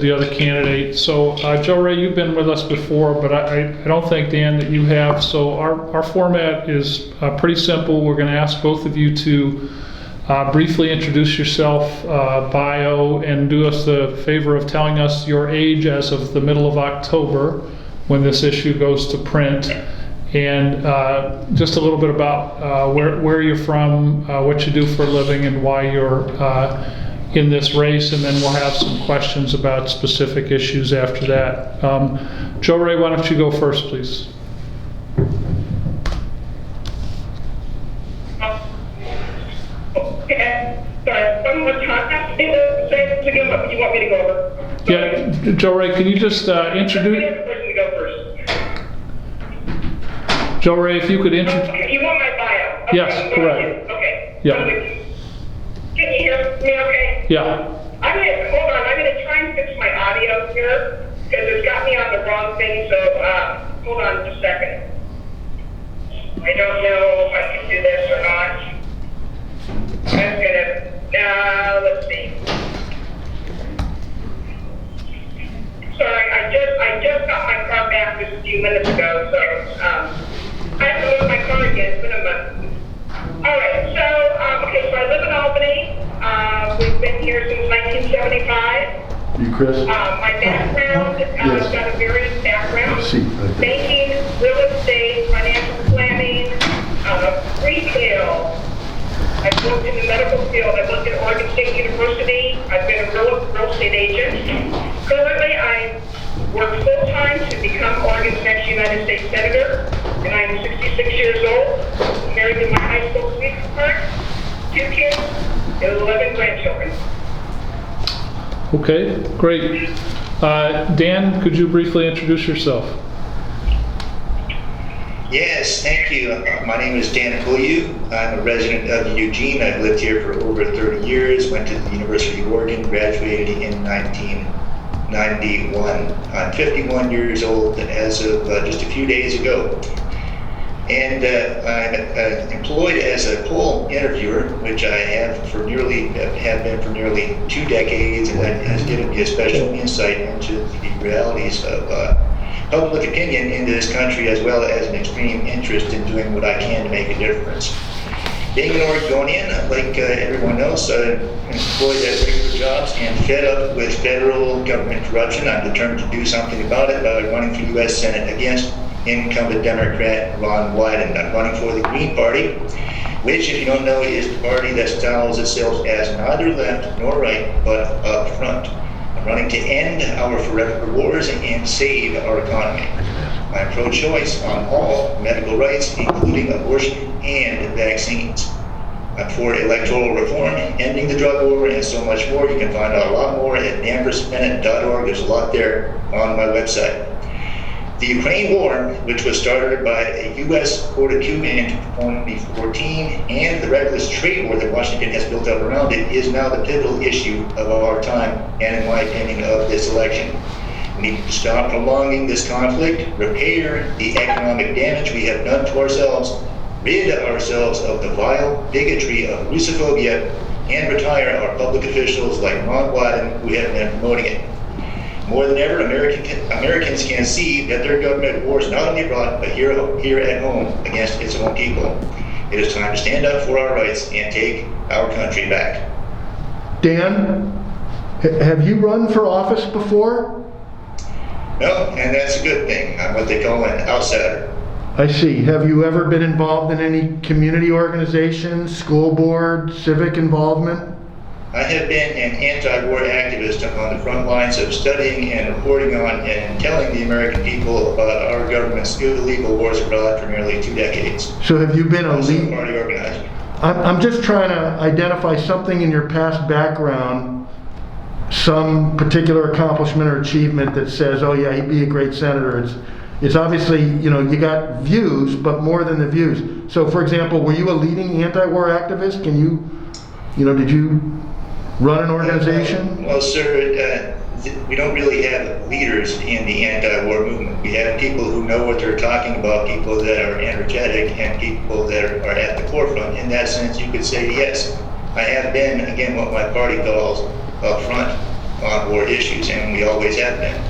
the other candidate. So Joe Ray, you've been with us before, but I don't think, Dan, that you have. So our format is pretty simple. We're going to ask both of you to briefly introduce yourself, bio, and do us the favor of telling us your age as of the middle of October when this issue goes to print. And just a little bit about where you're from, what you do for a living, and why you're in this race, and then we'll have some questions about specific issues after that. Joe Ray, why don't you go first, please? Okay. Sorry, one more time. Say this again, what you want me to go over? Yeah, Joe Ray, can you just introduce... The person to go first. Joe Ray, if you could introduce... Okay, you want my bio? Okay, Yes, correct. Okay. Yeah. Can you hear me okay? Yeah. Hold on, I'm gonna try and fix my audio here, because it's got me on the wrong thing, so, hold on just a second. I don't know if I can do this or not. I'm gonna, let's see. Sorry, I just got my car back just a few minutes ago, so, I have to move my car again, it's been a month. All right, so, okay, so I live in Albany. We've been here since 1975. You, Chris? My background, Yes. got a various background. See, right there. Banking, real estate, financial planning, retail. I've worked in the medical field. I've worked at Oregon State University. I've been a real estate agent. Currently, I work full-time to become Oregon's next United States Senator, and I'm 66 years old, married to my high school sweetheart, 2 kids, and 11 grandchildren. Okay, great. Dan, could you briefly introduce yourself? Yes, thank you. My name is Dan Puliu. I'm a resident of Eugene. I've lived here for over 30 years, went to the University of Oregon, graduated in 1991. I'm 51 years old as of just a few days ago. And I'm employed as a poll interviewer, which I have been for nearly 2 decades, and that has given me a special insight into the realities of public opinion in this country, as well as an extreme interest in doing what I can to make a difference. Being an Oregonian, like everyone else, employed at regular jobs and fed up with federal government corruption, I'm determined to do something about it by running for U.S. Senate against incumbent Democrat Ron Wyden. I'm running for the Green Party, which, if you don't know, is the party that styles itself as neither left nor right, but up front. I'm running to end our forever wars and save our economy. I'm pro-choice on all medical rights, including abortion and vaccines. I'm for electoral reform, ending the drug war, and so much more. You can find out a lot more at danversbennett.org. There's a lot there on my website. The Ukraine war, which was started by a U.S. court of coup in 2014, and the reckless trade war that Washington has built up around it, is now the pivotal issue of our time, and in my opinion, of this election. We need to stop prolonging this conflict, repair the economic damage we have done to ourselves, rid ourselves of the vile bigotry of Russophobia, and retire our public officials like Ron Wyden, who have been promoting it. More than ever, Americans can see that their government wars not only abroad, but here at home against its own people. It is time to stand up for our rights and take our country back. Dan, have you run for office before? No, and that's a good thing. I'm what they call an outsider. I see. Have you ever been involved in any community organizations, school board, civic involvement? I have been an anti-war activist on the front lines of studying and reporting on and telling the American people about our government's illegal wars abroad for nearly 2 decades. So have you been a Also lead? party organizer. I'm just trying to identify something in your past background, some particular accomplishment or achievement that says, oh yeah, he'd be a great senator. It's obviously, you know, you got views, but more than the views. So for example, were you a leading anti-war activist? Did you run an organization? Well, sir, we don't really have leaders in the anti-war movement. We have people who know what they're talking about, people that are energetic, and people that are at the forefront. In that sense, you could say yes. I have been, again, what my party calls up front. on-board issues, and we always have been.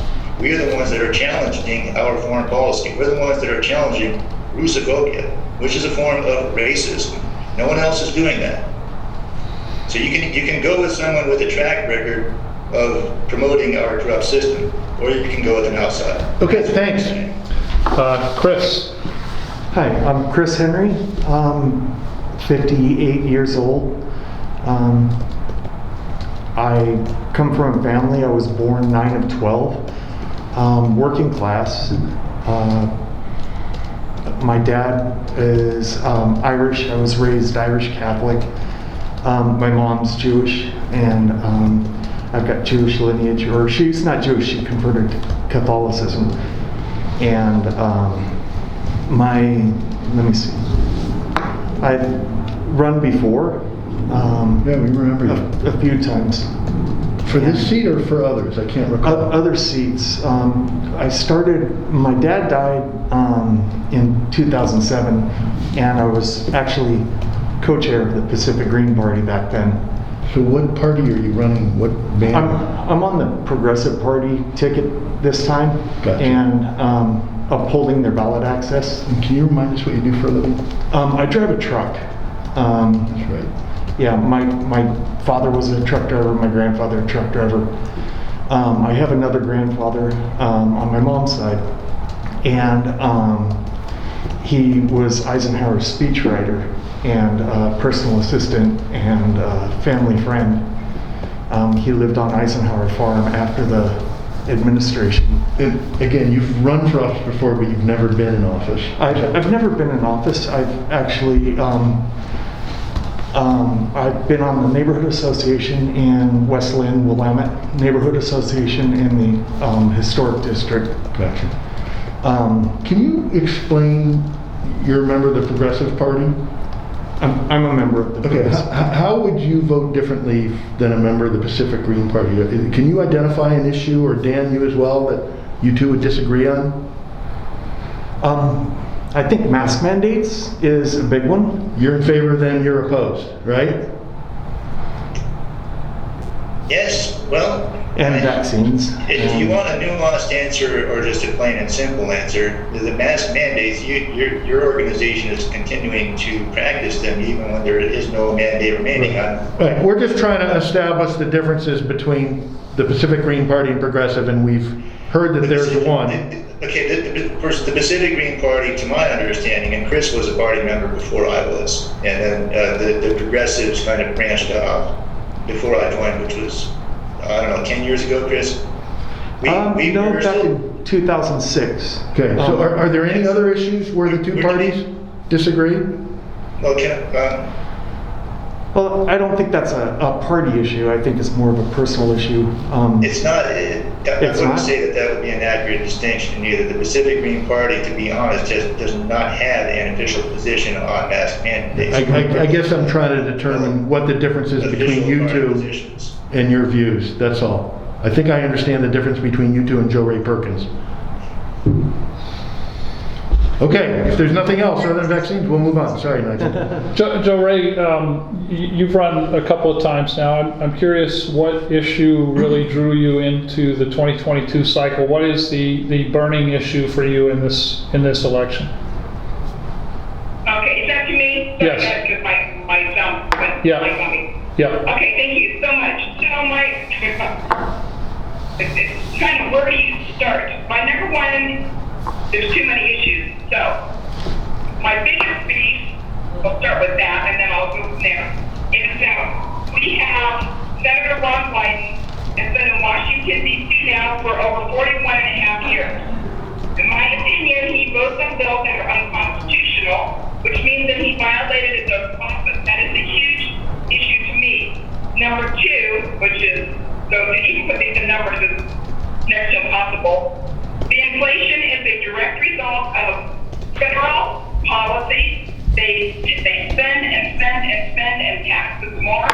We are the ones that are challenging our foreign policy. We're the ones that are challenging Russophobia, which is a form of racism. No one else is doing that. So you can go with someone with a track record of promoting our corrupt system, or you can go with an outsider. Okay, thanks. Chris? Hi, I'm Chris Henry. I'm 58 years old. I come from a family, I was born 9 of 12, working class. My dad is Irish, I was raised Irish Catholic. My mom's Jewish, and I've got Jewish lineage, or she's not Jewish, she converted to Catholicism. And let me see, I've run before. Yeah, we remember you. A few times. For this seat or for others? I can't recall. Other seats. My dad died in 2007, and I was actually co-chair of the Pacific Green Party back then. So what party are you running? What band? I'm on the Progressive Party ticket this time, Gotcha. and upholding their ballot access. And can you remind us what you do for a living? I drive a truck. That's right. Yeah, my father was a truck driver, my grandfather a truck driver. I have another grandfather on my mom's side, and he was Eisenhower's speechwriter and personal assistant and family friend. He lived on Eisenhower Farm after the administration. And again, you've run for office before, but you've never been in office. I've never been in office. I've actually I've been on the neighborhood association in West Lynn, Willamette neighborhood association in the historic district. Gotcha. Can you explain? You're a member of the Progressive Party. I'm a member of the Okay. Progressive. How would you vote differently than a member of the Pacific Green Party? Can you identify an issue, or Dan, you as well, that you two would disagree on? I think mask mandates is a big one. You're in favor, then you're opposed, right? Yes, well, And vaccines. if you want a nuanced answer or just a plain and simple answer, the mask mandates, your organization is continuing to practice them even when there is no mandate remaining on. Right. We're just trying to establish the differences between the Pacific Green Party and Progressive, and we've heard that there's one. Okay, the Pacific Green Party, to my understanding, and Chris was a party member before I was, and then the Progressives kind of branched off before I joined, which was, I don't know, 10 years ago, Chris? No, were back still- in 2006. Okay, so are there any other issues where the two parties disagree? Well, Well, I don't think that's a party issue. I think it's more of a personal issue. it's not, I It's wouldn't not? say that would be an accurate distinction either. The Pacific Green Party, to be honest, just does not have an official position on mask mandates. I guess I'm trying to determine what the difference is between Official you party two positions. and your views, that's all. I think I understand the difference between you two and Joe Ray Perkins. Okay, if there's nothing else other than vaccines, we'll move on. Sorry, Nigel. Joe Ray, you've run a couple of times now. I'm curious what issue really drew you into the 2022 cycle. What is the burning issue for you in this election? Okay, is that to me? Yes. Sorry, that's because my sound went Yeah. blank on me. Yeah. Okay, thank you so much. So it's kind of where do you start? My number one, there's too many issues. So my biggest beef, we'll start with that and then I'll go from there, is that we have Senator Ron Wyden has been in Washington, D.C. now for over 41 and a half years. In my opinion, he votes on bills that are unconstitutional, which means that he violated his oath of office. That is a huge issue to me. Number two, which is, so to even put these in numbers is next to impossible. The inflation is a direct result of federal policy. They spend and tax us more,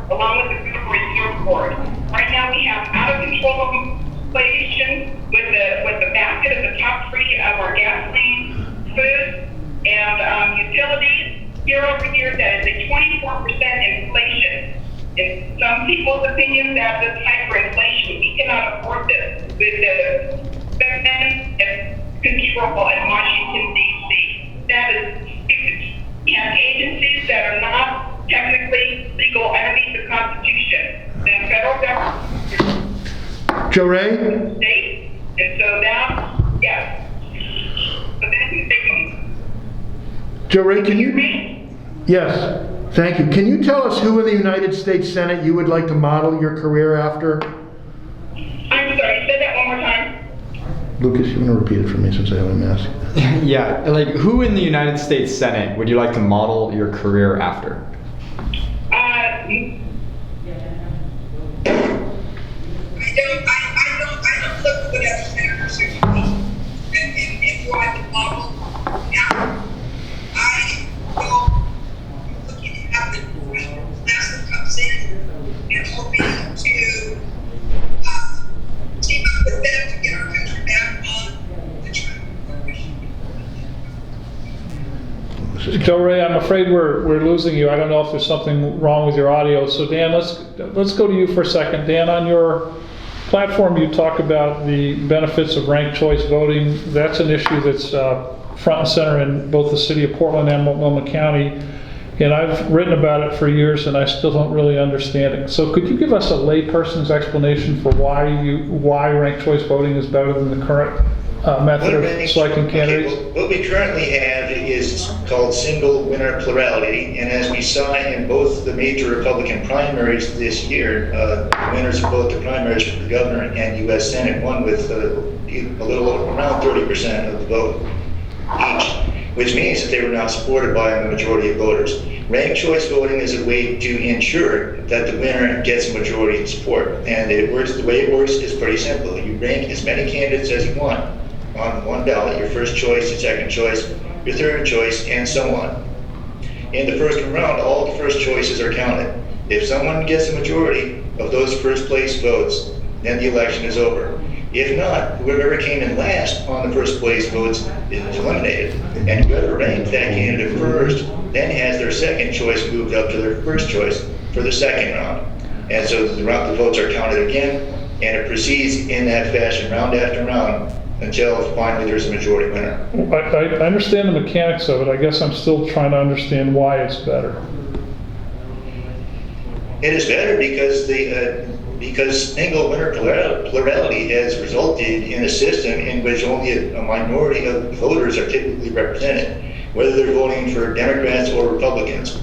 along with the Federal Reserve Board. Right now we have out of control inflation with the basket of the top three of our gasoline, food, and utilities. Year over year, that is a 24% inflation. In some people's opinions, that is hyperinflation cannot afford this with the government control in Washington, D.C. That is huge. We have agencies that are not technically legal underneath the Constitution. The federal government, Joe Ray? state, and so now, yes. So that's the thing. Joe Ray, can You you? read? Yes, thank you. Can you tell us who in the United States Senate you would like to model your career after? I'm sorry, say that one more time. Lucas, you want to repeat it for me since I have a mask? Yeah, like who in the United States Senate would you like to model your career after? I don't look for that senators and who I can model now. I go looking at the class that comes in and hoping to team up with them to get our country back on the track. Joe Ray, I'm afraid we're losing you. I don't know if there's something wrong with your audio. So Dan, let's go to you for a second. Dan, on your platform, you talk about the benefits of ranked choice voting. That's an issue that's front and center in both the city of Portland and Multnomah County. And I've written about it for years, and I still don't really understand it. So could you give us a layperson's explanation for why ranked choice voting is better than the current method of selecting candidates? Okay, well, what we currently have is called single winner plurality, and as we saw in both the major Republican primaries this year, winners of both the primaries for the governor and U.S. Senate won with a little around 30% of the vote each, which means that they were not supported by a majority of voters. Ranked choice voting is a way to ensure that the winner gets a majority of support, and it works. The way it works is pretty simple. You rank as many candidates as you want on one ballot, your first choice, your second choice, your third choice, and so on. In the first round, all the first choices are counted. If someone gets a majority of those first place votes, then the election is over. If not, whoever came in last on the first place votes is eliminated. And whoever ranked that candidate first then has their second choice moved up to their first choice for the second round. And so the votes are counted again, and it proceeds in that fashion, round after round, until finally there's a majority winner. I understand the mechanics of it. I guess I'm still trying to understand why it's better. It is better because single winner plurality has resulted in a system in which only a minority of voters are typically represented, whether they're voting for Democrats or Republicans.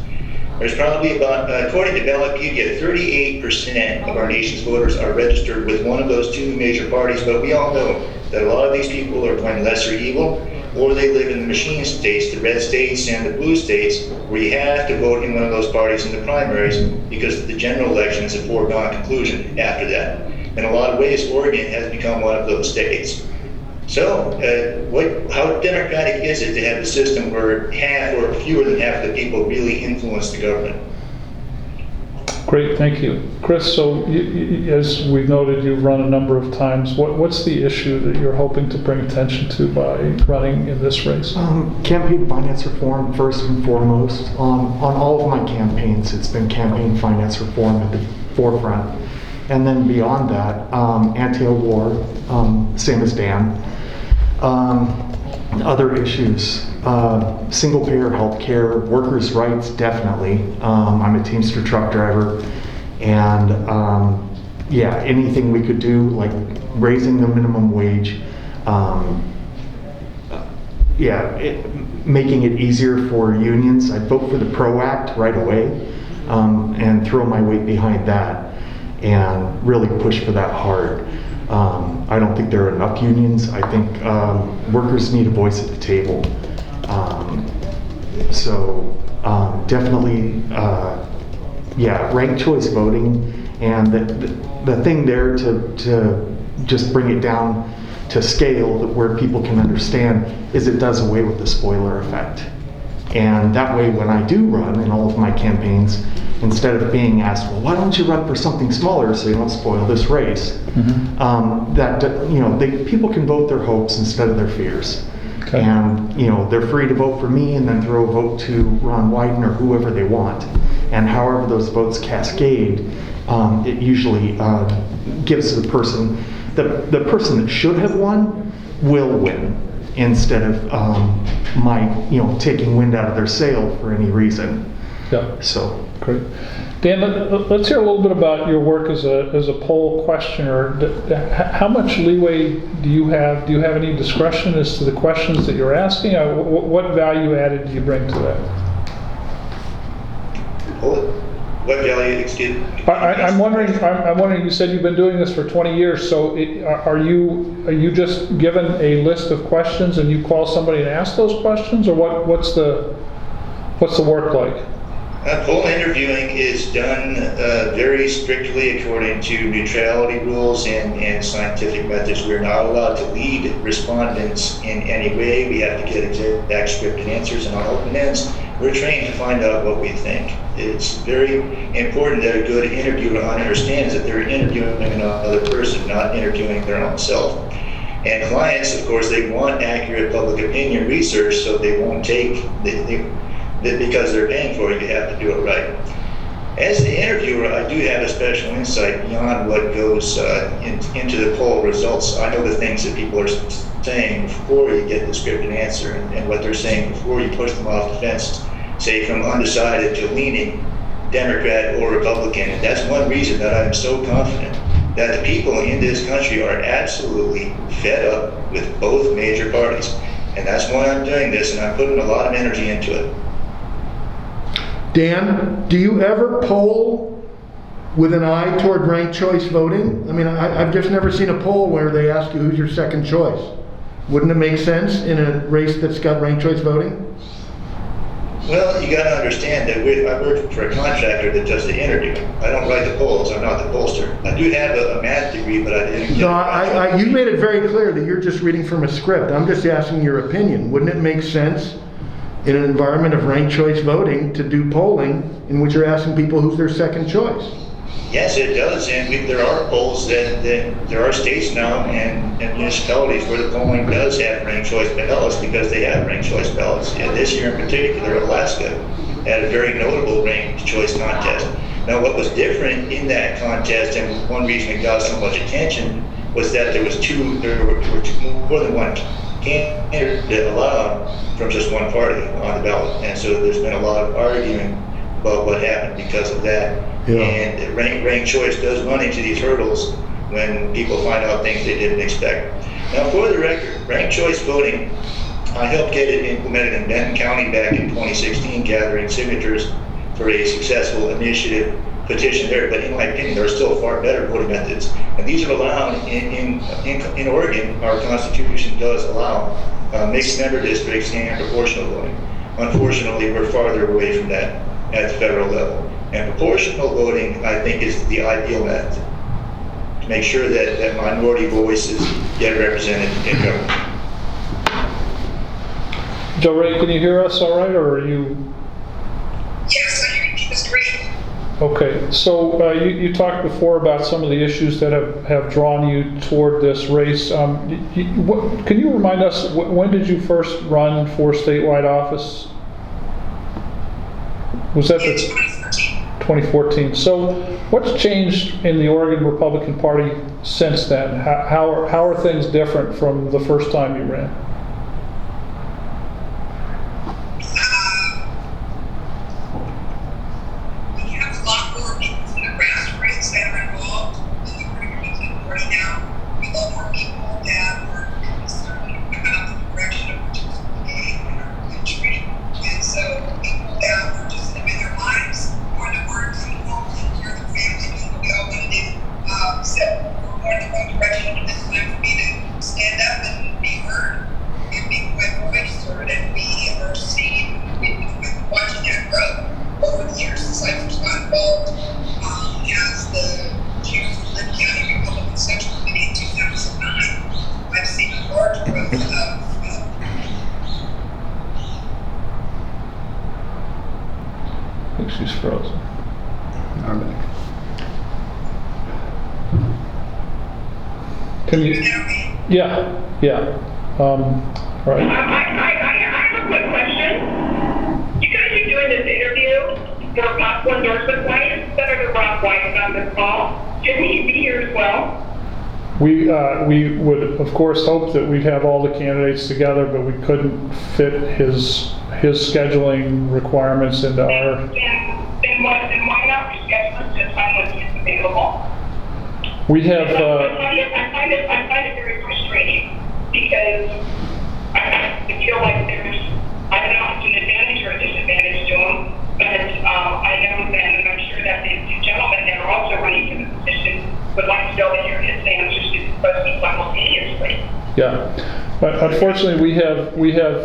There's probably about, according to Ballotpedia, 38% of our nation's voters are registered with one of those two major parties, but we all know that a lot of these people are playing lesser evil, or they live in the machine states, the red states and the blue states, where you have to vote in one of those parties in the primaries because the general election is a foregone conclusion after that. In a lot of ways, Oregon has become one of those states. So, how democratic is it to have a system where half or fewer than half of the people really influence the government? Great, thank you. Chris, so as we've noted, you've run a number of times. What's the issue that you're hoping to bring attention to by running in this race? Campaign finance reform, first and foremost. On all of my campaigns, it's been campaign finance reform at the forefront. And then beyond that, anti-war, same as Dan. Other issues, single-payer health care, workers' rights, definitely. I'm a Teamster truck driver, and yeah, anything we could do, like raising the minimum wage, making it easier for unions. I'd vote for the PRO Act right away, and throw my weight behind that, and really push for that hard. I don't think there are enough unions. I think workers need a voice at the table. Definitely, ranked choice voting, and the thing there to just bring it down to scale where people can understand is it does away with the spoiler effect. And that way, when I do run in all of my campaigns, instead of being asked, well, why don't you run for something smaller so you don't spoil this race? People can vote their hopes instead of their fears. Okay. And they're free to vote for me and then throw a vote to Ron Wyden or whoever they want. And however those votes cascade, it usually gives the person that should have won will win, instead of taking wind out of their sail for any reason. Yeah. So. Great. Dan, let's hear a little bit about your work as a poll questioner. How much leeway do you have? Do you have any discretion as to the questions that you're asking? What value added do you bring to that? What value, excuse me? I'm wondering, you said you've been doing this for 20 years, so are you just given a list of questions and you call somebody and ask those questions, or what's the work like? Poll interviewing is done very strictly according to neutrality rules and scientific methods. We're not allowed to lead respondents in any way. We have to get exact scripted answers, and on open ends, we're trained to find out what we think. It's very important that a good interviewer understands that they're interviewing another person, not interviewing their own self. And clients, of course, they want accurate public opinion research, so they won't take because they're paying for it, you have to do it right. As the interviewer, I do have a special insight beyond what goes into the poll results. I know the things that people are saying before you get the scripted answer, and what they're saying before you push them off the fence, say from undecided to leaning Democrat or Republican. And that's one reason that I'm so confident that the people in this country are absolutely fed up with both major parties. And that's why I'm doing this, and I'm putting a lot of energy into it. Dan, do you ever poll with an eye toward ranked choice voting? I mean, I've just never seen a poll where they ask you who's your second choice. Wouldn't it make sense in a race that's got ranked choice voting? Well, you got to understand that I work for a contractor that does the interviewing. I don't write the polls. I'm not the pollster. I do have a math degree, but I didn't. No, you made it very clear that you're just reading from a script. I'm just asking your opinion. Wouldn't it make sense in an environment of ranked choice voting to do polling in which you're asking people who's their second choice? Yes, it does, and there are polls that there are states now and municipalities where the polling does have ranked choice ballots because they have ranked choice ballots. And this year in particular, Alaska had a very notable ranked choice contest. Now, what was different in that contest, and one reason it got so much attention, was that there were more than one candidate allowed from just one party on the ballot, and so there's been a lot of arguing about what happened because of that. Yeah. And ranked choice does run into these hurdles when people find out things they didn't expect. Now, for the record, ranked choice voting, I helped get it implemented in Benton County back in 2016, gathering signatures for a successful initiative petition there. But in my opinion, there are still far better voting methods, and these are allowed in Oregon. Our Constitution does allow mixed member districts and proportional voting. Unfortunately, we're farther away from that at the federal level. And proportional voting, I think, is the ideal method to make sure that minority voices get represented in government. Joe Ray, can you hear us all right, or are you? Yes, I hear you, Mr. Reed. Okay, so you talked before about some of the issues that have drawn you toward this race. Can you remind us, when did you first run for statewide office? Was that In the 2014. 2014? So what's changed in the Oregon Republican Party since then? How are things different from the first time you ran? We have a lot more people from the grassroots that are involved in the Republican Party now. We love more people that are concerned about the direction of which is going in our country. And so people that are just living their lives, or that weren't coming home to take care of their families, and we all want to do. So we're going in the wrong direction, and it's time for me to stand up and be heard and be my voice heard. And we are seeing, we've been watching that grow over the years since I first got involved as the chair of the Lynn County Republican Central Committee in 2009. I've seen a large growth of I think she's frozen. I'm back. Can you? Yeah. Right. I have a quick question. You guys are doing this interview for possible endorsement. Why is Senator Rob White on this call? Shouldn't he be here as well? We would, of course, hope that we'd have all the candidates together, but we couldn't fit his scheduling requirements into our. Then why not reschedule it to a time when he's available? We have, I find it very frustrating because I feel like I don't know if it's an advantage or a disadvantage to him, but I know that, and I'm sure that the two gentlemen that are also running for the position would like to be able to hear his answers to the questions simultaneously. yeah. But unfortunately, we have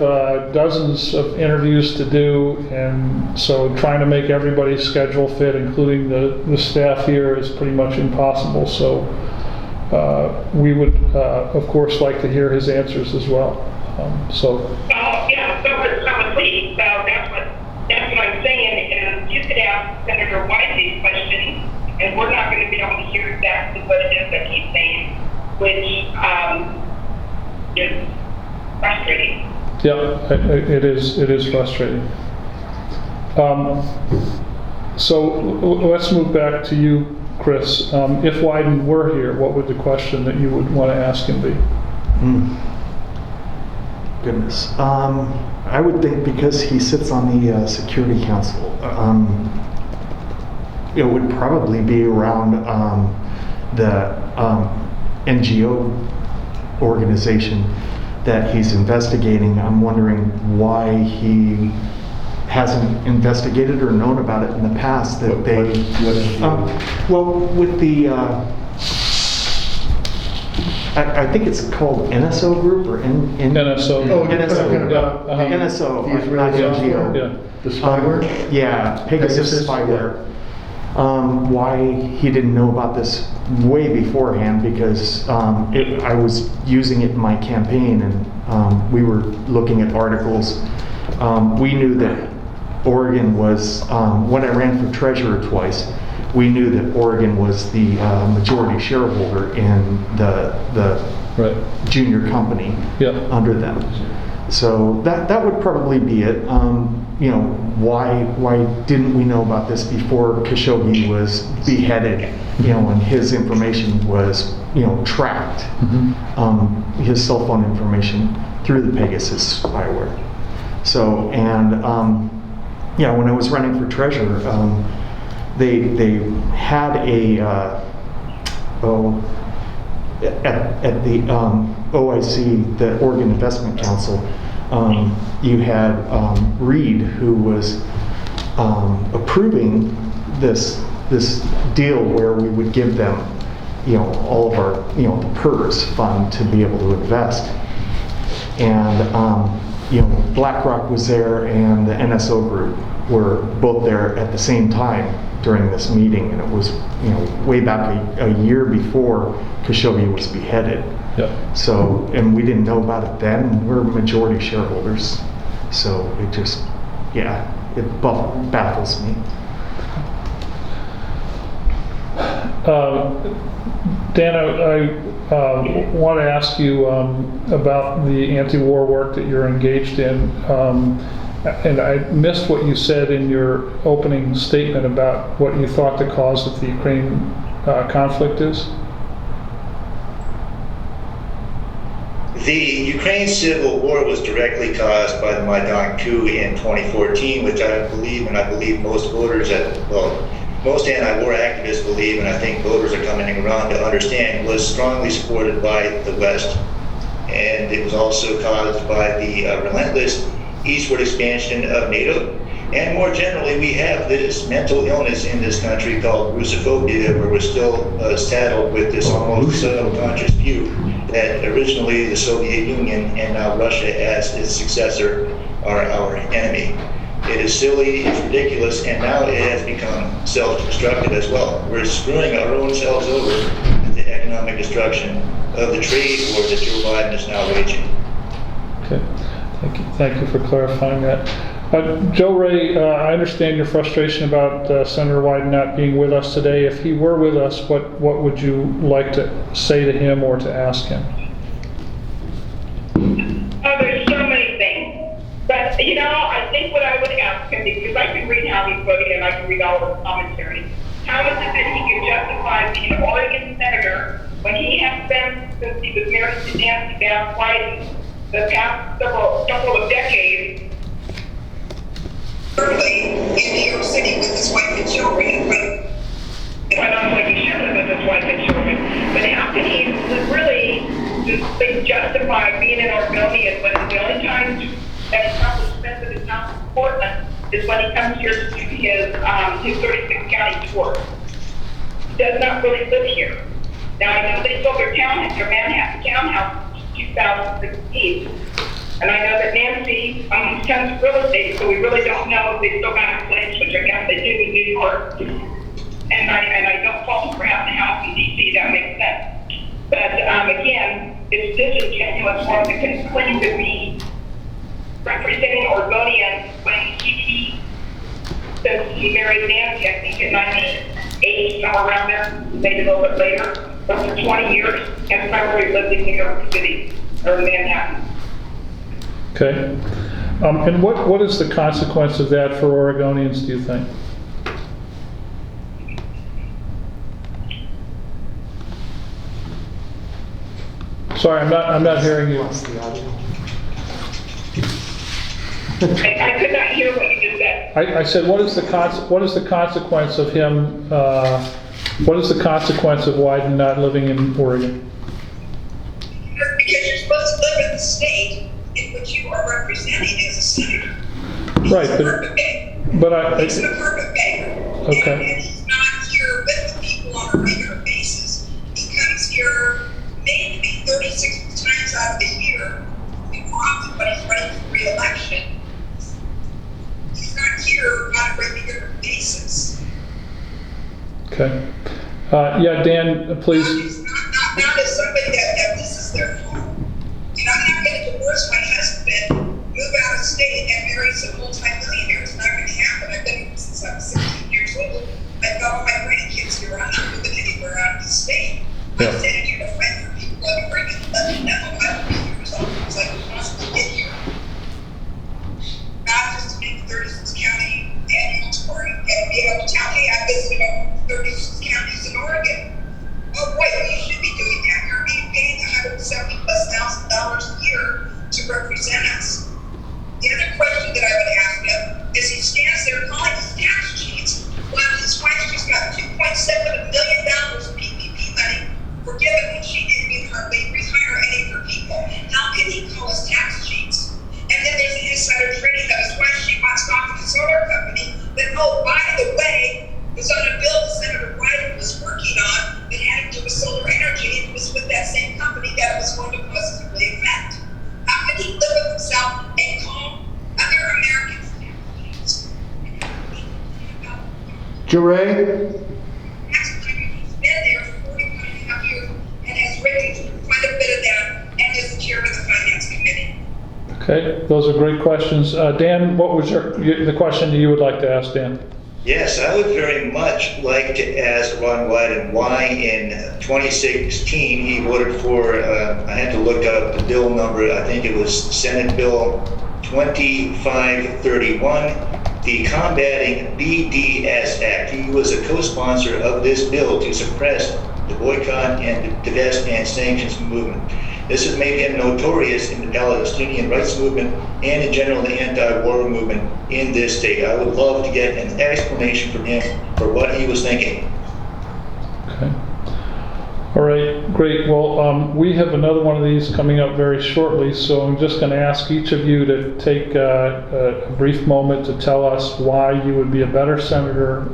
dozens of interviews to do, and so trying to make everybody's schedule fit, including the staff here, is pretty much impossible. So we would, of course, like to hear his answers as well. Yeah, so would we. So that's what I'm saying. And you could ask Senator White these questions, and we're not going to be able to hear exactly what it is that he's saying, which is frustrating. Yeah, it is frustrating. So let's move back to you, Chris. If Wyden were here, what would the question that you would want to ask him be? Goodness. I would think because he sits on the Security Council, it would probably be around the NGO organization that he's investigating. I'm wondering why he hasn't investigated or known about it in the past. That well, with the I think it's called NSO Group or NSO. Oh, you're talking about NSO, the Israeli not software? NGO. Yeah. The spyware? Yeah, Pegasus spyware. Why he didn't know about this way beforehand, because I was using it in my campaign, and we were looking at articles. We knew that Oregon was, when I ran for treasurer twice, we knew that Oregon was the majority shareholder in the Right. junior company under them. So that would probably be it. Why didn't we know about this before Khashoggi was beheaded? And his information was tracked, his cell phone information through the Pegasus spyware. So when I was running for treasurer, they had at the OIC, the Oregon Investment Council, you had Reed, who was approving this deal where we would give them, all of our, the PERS fund to be able to invest. And BlackRock was there, and the NSO Group were both there at the same time during this meeting, and it was way back a year before Khashoggi was beheaded. Yeah. So, and we didn't know about it then. We're majority shareholders, so it just, it baffles me. Dan, I want to ask you about the anti-war work that you're engaged in. And I missed what you said in your opening statement about what you thought the cause of the Ukraine conflict is. The Ukraine civil war was directly caused by the Maidan coup in 2014, which I believe most voters most anti-war activists believe, and I think voters are coming around to understand, was strongly supported by the West. And it was also caused by the relentless eastward expansion of NATO. And more generally, we have this mental illness in this country called Russophobia, where we're still saddled with this almost subconscious view that originally the Soviet Union and now Russia as its successor are our enemy. It is silly, it's ridiculous, and now it has become self-destructive as well. We're screwing our own selves over with the economic destruction of the trade war that Joe Biden is now waging. Okay, thank you for clarifying that. Joe Ray, I understand your frustration about Senator Wyden not being with us today. If he were with us, what would you like to say to him or to ask him? Oh, there's so many things. But, I think what I would ask him, because I can read how he's voting and I can read all of his commentary, how is it that he can justify being an Oregon senator when he has been, since he was married to Nancy Van Wyden, the past couple of decades, currently in New York City with his wife and children, but quite honestly, he should live with his wife and children. But how can he really just justify being an Oregonian when the only time that he probably spends at his house in Portland is when he comes here to do his 36 county tour? He does not really live here. Now, I know they sold their Manhattan townhouse in 2016. And I know that Nancy owns tons of real estate, so we really don't know if they still got a place, which I guess they do in New York. And I don't fault them for having a house in DC, that makes sense. But again, it's disingenuous for him to claim to be representing Oregonians when he since he married Nancy, I think in 98, somewhere around there, maybe a little bit later, but for 20 years, has primarily lived in New York City, or Manhattan. Okay. And what is the consequence of that for Oregonians, do you think? Sorry, I'm not hearing you. Lost the audio. I could not hear what you just said. I said, what is the consequence of him, what is the consequence of Wyden not living in Oregon? because you're supposed to live in the state in which you are representing as a senator. He's Right, a but- perfect bank. But He's a perfect bank. Okay. And he's not here with the people on a regular basis. He comes here maybe 36 times out of the year, more often when he's running for re-election. He's not here on a regular basis. Okay. Yeah, Dan, please. Not as somebody that this is their home. You know, I'm not going to divorce my husband, move out of state, and marry some multi-millionaire. It's not going to happen. I've been here since I was 16 years old. I've got all my grandkids here. I'm not moving anywhere out of the state. Yeah. I'm standing here to fight for people. I'm bringing let me know. I will be here as long as I can possibly get here. Not just to make the 36 county annual tour and be able to tell, hey, I visited all 36 counties in Oregon. Oh, boy, well, you should be doing that. You're being paid $170,000+ a year to represent us. The other question that I would ask him is he stands there calling his tax sheets while his wife just got $2.7 million in PPP money forgiven when she didn't even hardly rehire any of her people. How can he call his tax sheets? And then there's the insider trading of his wife. She bought stock in a solar company that, oh, by the way, was on a bill that Senator Wyden was working on that had to do with solar energy, and it was with that same company that it was going to positively affect. How can he live with himself and call other Americans? Jure, He's been there for 45 years and has written quite a bit of that and is the chair of the Finance Committee. Okay, those are great questions. Dan, what was the question that you would like to ask Dan? Yes, I would very much like to ask Ron Wyden why in 2016 he voted for, I had to look up the bill number, I think it was Senate Bill 2531, the Combating BDS Act. He was a co-sponsor of this bill to suppress the boycott and divest and sanctions movement. This has made him notorious in the Palestinian rights movement and in general the anti-war movement in this state. I would love to get an explanation from him for what he was thinking. Okay. All right, great. Well, we have another one of these coming up very shortly, so I'm just going to ask each of you to take a brief moment to tell us why you would be a better senator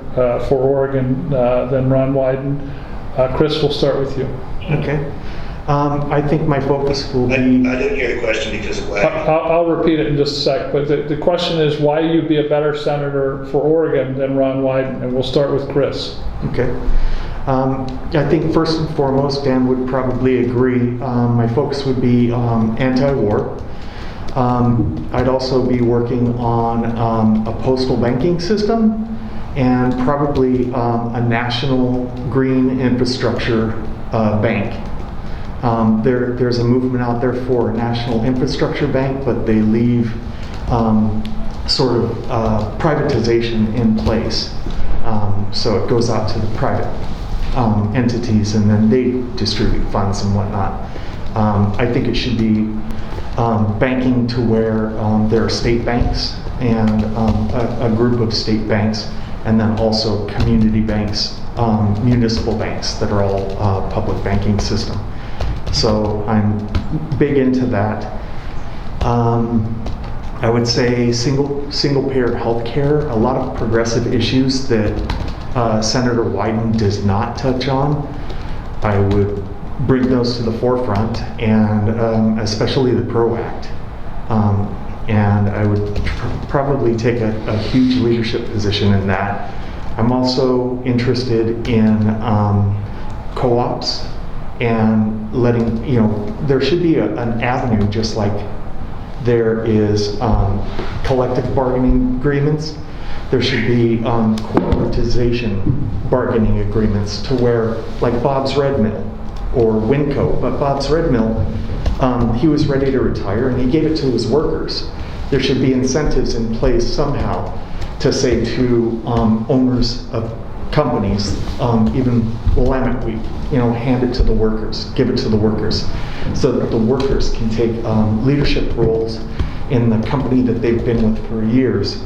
for Oregon than Ron Wyden. Chris, we'll start with you. Okay. I think my focus will I be, didn't hear the question because of lag. I'll repeat it in just a sec, but the question is why you'd be a better senator for Oregon than Ron Wyden, and we'll start with Chris. okay. I think first and foremost, Dan would probably agree, my focus would be anti-war. I'd also be working on a postal banking system and probably a national green infrastructure bank. There's a movement out there for a national infrastructure bank, but they leave sort of privatization in place. So it goes out to the private entities, and then they distribute funds and whatnot. I think it should be banking to where there are state banks and a group of state banks, and then also community banks, municipal banks that are all public banking system. So I'm big into that. I would say single payer healthcare, a lot of progressive issues that Senator Wyden does not touch on. I would bring those to the forefront, and especially the PRO Act. And I would probably take a huge leadership position in that. I'm also interested in co-ops and letting, there should be an avenue, just like there is collective bargaining agreements. There should be corporatization bargaining agreements to where, like Bob's Red Mill or Winco, but Bob's Red Mill, he was ready to retire and he gave it to his workers. There should be incentives in place somehow to say to owners of companies, even Willamette Wheat, hand it to the workers, give it to the workers, so that the workers can take leadership roles in the company that they've been with for years.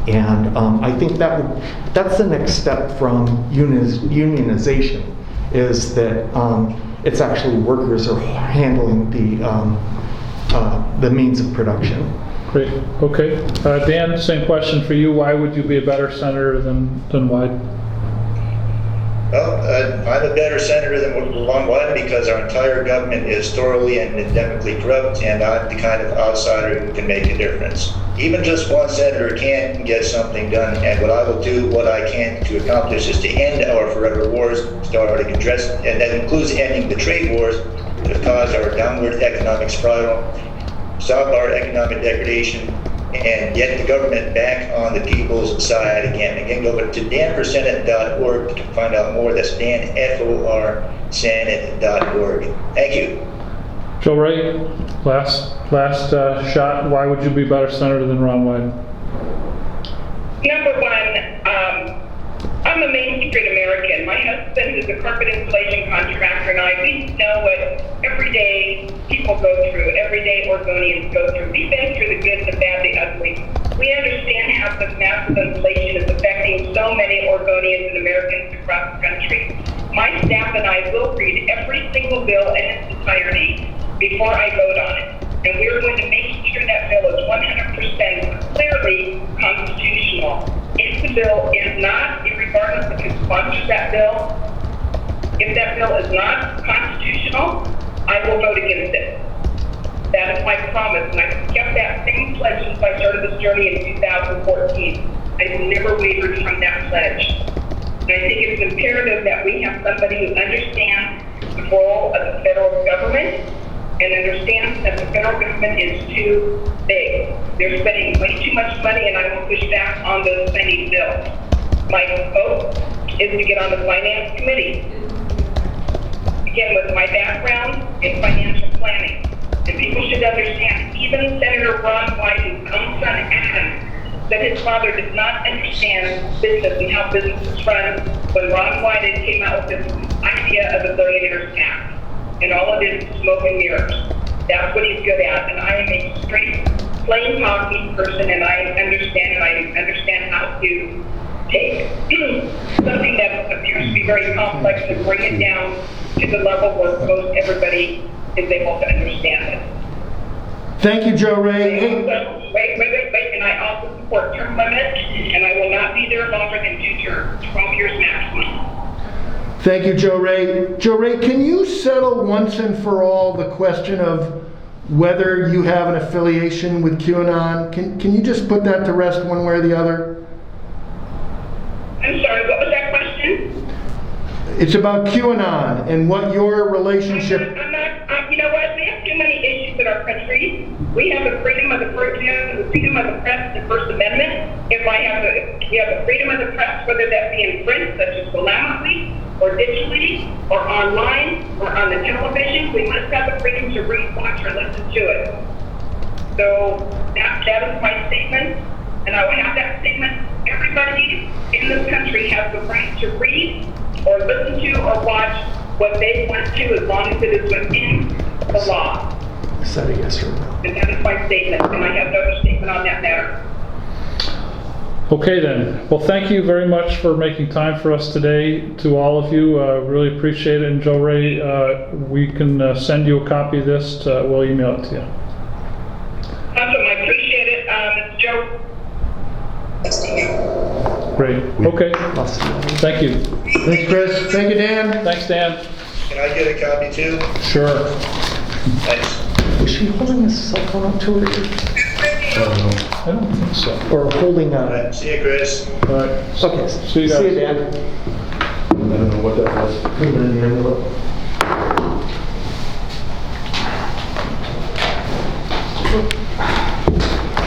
And I think that's the next step from unionization, is that it's actually workers are handling the means of production. Great, okay. Dan, same question for you. Why would you be a better senator than Wyden? Well, I'm a better senator than Ron Wyden because our entire government is thoroughly and endemically corrupt, and I'm the kind of outsider who can make a difference. Even just one senator can get something done, and what I will do, what I can to accomplish, is to end our forever wars, starting address, and that includes ending the trade wars that have caused our downward economic spiral, stop our economic degradation, and get the government back on the people's side again. Again, go to danforsenate.org to find out more. That's Dan, FOR, Senate.org. Thank you. Joe Ray, last shot. Why would you be a better senator than Ron Wyden? Number one, I'm a Main Street American. My husband is a carpet installation contractor, and we know what everyday people go through, everyday Oregonians go through. We've been through the good, the bad, the ugly. We understand how this massive inflation is affecting so many Oregonians and Americans across the country. My staff and I will read every single bill in its entirety before I vote on it. And we're going to make sure that bill is 100% clearly constitutional. If the bill is not, regardless of who sponsors that bill, if that bill is not constitutional, I will vote against it. That is my promise, and I've kept that same pledge since I started this journey in 2014. I've never wavered from that pledge. And I think it's imperative that we have somebody who understands the role of the federal government and understands that the federal government is too big. They're spending way too much money, and I will push back on those spending bills. My hope is to get on the finance committee. Again, with my background in financial planning. And people should understand, even Senator Ron Wyden's own son, Adam, that his father did not understand business and how business is run when Ron Wyden came out with this idea of a billionaire's tax. And all it is smoke and mirrors. That's what he's good at. And I am a straight, plain talking person, and I understand how to take something that appears to be very complex and bring it down to the level where most everybody is able to understand it. Thank you, Joe Ray. Wait, and I also support term limits, and I will not be there longer than 2 terms, 12 years maximum. Thank you, Joe Ray. Joe Ray, can you settle once and for all the question of whether you have an affiliation with QAnon? Can you just put that to rest one way or the other? I'm sorry, what was that question? It's about QAnon and what your relationship... I'm not, you know what, we have too many issues in our country. We have the freedom of the press, the First Amendment. We have the freedom of the press, whether that be in print, such as Willamette Week, or digitally, or online, or on the television. We must have the freedom to read, watch, or listen to it. So that is my statement, and I will have that statement everybody in this country has the right to read or listen to or watch what they want to, as long as it is within the law. Said a yes or no. And that is my statement, and I have no other statement on that matter. Okay then. Well, thank you very much for making time for us today, to all of you. Really appreciate it. And Joe Ray, we can send you a copy of this. We'll email it to you. Awesome, I appreciate it. Joe? Nice to meet you. Great. Okay. Thank you. Thanks, Chris. Thank you, Dan. Thanks, Dan. Can I get a copy too? Sure. Thanks. Was she holding a cell phone up to her? I don't think so. Or holding All a... right, see you, Chris. All right. Okay. See you guys. See you, Dan. I don't know what that was. Put it in the envelope.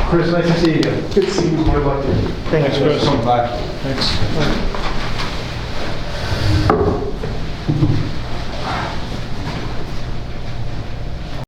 Chris, nice to see you. Good to see you. Good luck to you. Thanks, Chris. Bye. Thanks.